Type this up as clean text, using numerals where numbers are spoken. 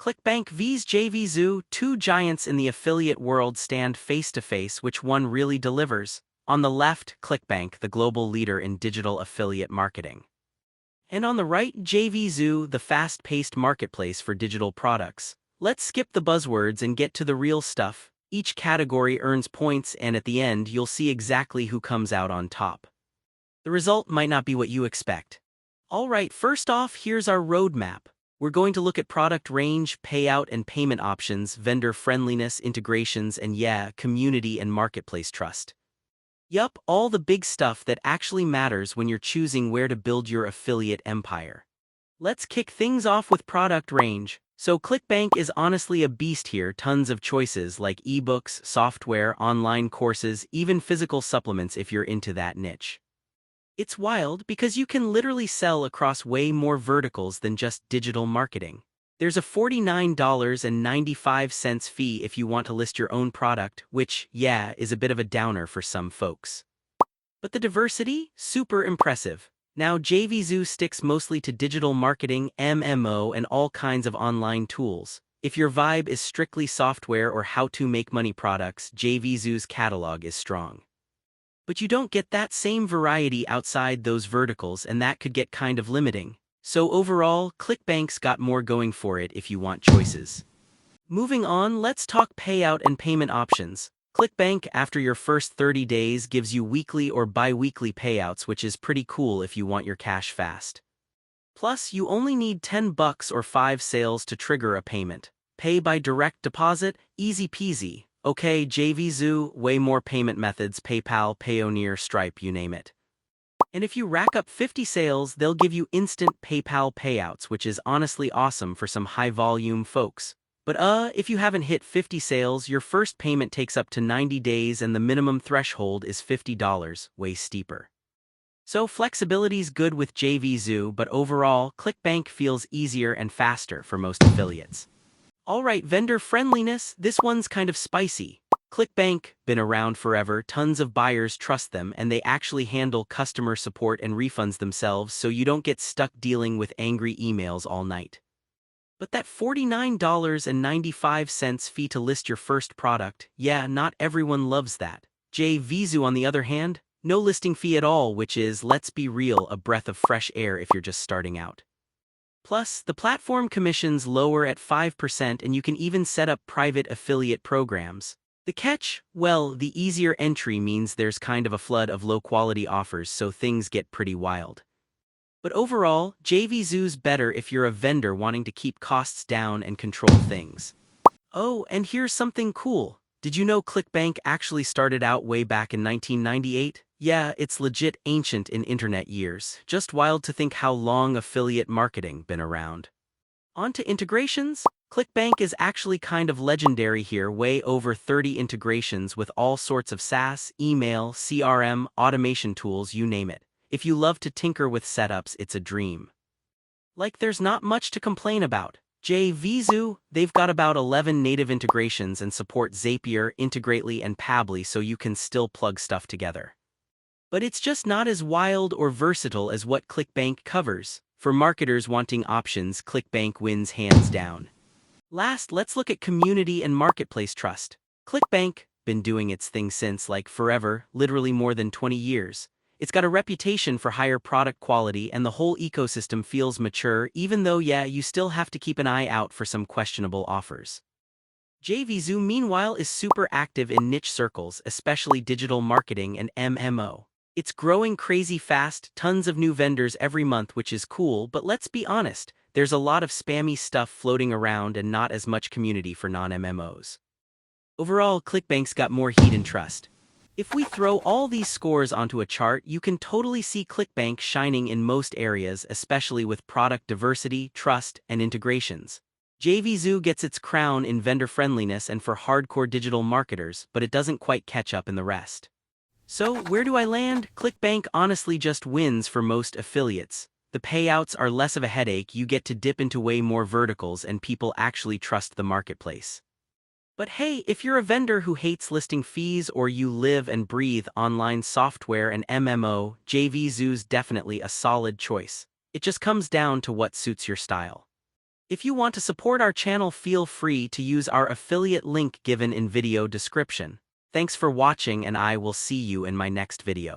ClickBank vs JVZoo, two giants in the affiliate world stand face-to-face. Which one really delivers? On the left, ClickBank, the global leader in digital affiliate marketing. And on the right, JVZoo, the fast-paced marketplace for digital products. Let's skip the buzzwords and get to the real stuff. Each category earns points, and at the end, you'll see exactly who comes out on top. The result might not be what you expect. Alright, first off, here's our roadmap. We're going to look at product range, payout and payment options, vendor friendliness, integrations, and yeah, community and marketplace trust. Yup, all the big stuff that actually matters when you're choosing where to build your affiliate empire. Let's kick things off with product range. So ClickBank is honestly a beast here, tons of choices like ebooks, software, online courses, even physical supplements if you're into that niche. It's wild because you can literally sell across way more verticals than just digital marketing. There's a $49.95 fee if you want to list your own product, which, yeah, is a bit of a downer for some folks. But the diversity? Super impressive. Now JVZoo sticks mostly to digital marketing, MMO, and all kinds of online tools. If your vibe is strictly software or how-to-make-money products, JVZoo's catalog is strong. But you don't get that same variety outside those verticals, and that could get kind of limiting. So overall, ClickBank's got more going for it if you want choices. Moving on, let's talk payout and payment options. ClickBank, after your first 30 days, gives you weekly or bi-weekly payouts, which is pretty cool if you want your cash fast. Plus, you only need $10 or 5 sales to trigger a payment. Pay by direct deposit, easy peasy. Okay, JVZoo, way more payment methods, PayPal, Payoneer, Stripe, you name it. And if you rack up 50 sales, they'll give you instant PayPal payouts, which is honestly awesome for some high-volume folks. But if you haven't hit 50 sales, your first payment takes up to 90 days and the minimum threshold is $50, way steeper. So flexibility's good with JVZoo, but overall, ClickBank feels easier and faster for most affiliates. Alright, vendor friendliness, this one's kind of spicy. ClickBank, been around forever, tons of buyers trust them, and they actually handle customer support and refunds themselves, so you don't get stuck dealing with angry emails all night. But that $49.95 fee to list your first product, yeah, not everyone loves that. JVZoo, on the other hand, no listing fee at all, which is, let's be real, a breath of fresh air if you're just starting out. Plus, the platform commission's lower at 5%, and you can even set up private affiliate programs. The catch? Well, the easier entry means there's kind of a flood of low-quality offers, so things get pretty wild. But overall, JVZoo's better if you're a vendor wanting to keep costs down and control things. Oh, and here's something cool. Did you know ClickBank actually started out way back in 1998? Yeah, it's legit ancient in internet years. Just wild to think how long affiliate marketing been around. On to integrations. ClickBank is actually kind of legendary here, way over 30 integrations with all sorts of SaaS, email, CRM, automation tools, you name it. If you love to tinker with setups, it's a dream. Like, there's not much to complain about. JVZoo, they've got about 11 native integrations and support Zapier, Integrately, and Pabbly, so you can still plug stuff together. But it's just not as wild or versatile as what ClickBank covers. For marketers wanting options, ClickBank wins hands down. Last, let's look at community and marketplace trust. ClickBank, been doing its thing since, like, forever, literally more than 20 years. It's got a reputation for higher product quality, and the whole ecosystem feels mature, even though, yeah, you still have to keep an eye out for some questionable offers. JVZoo, meanwhile, is super active in niche circles, especially digital marketing and MMO. It's growing crazy fast, tons of new vendors every month, which is cool, but let's be honest, there's a lot of spammy stuff floating around and not as much community for non-MMOs. Overall, ClickBank's got more heat and trust. If we throw all these scores onto a chart, you can totally see ClickBank shining in most areas, especially with product diversity, trust, and integrations. JVZoo gets its crown in vendor friendliness and for hardcore digital marketers, but it doesn't quite catch up in the rest. So, where do I land? ClickBank honestly just wins for most affiliates. The payouts are less of a headache, you get to dip into way more verticals, and people actually trust the marketplace. But hey, if you're a vendor who hates listing fees or you live and breathe online software and MMO, JVZoo's definitely a solid choice. It just comes down to what suits your style. If you want to support our channel, feel free to use our affiliate link given in video description. Thanks for watching, and I will see you in my next video.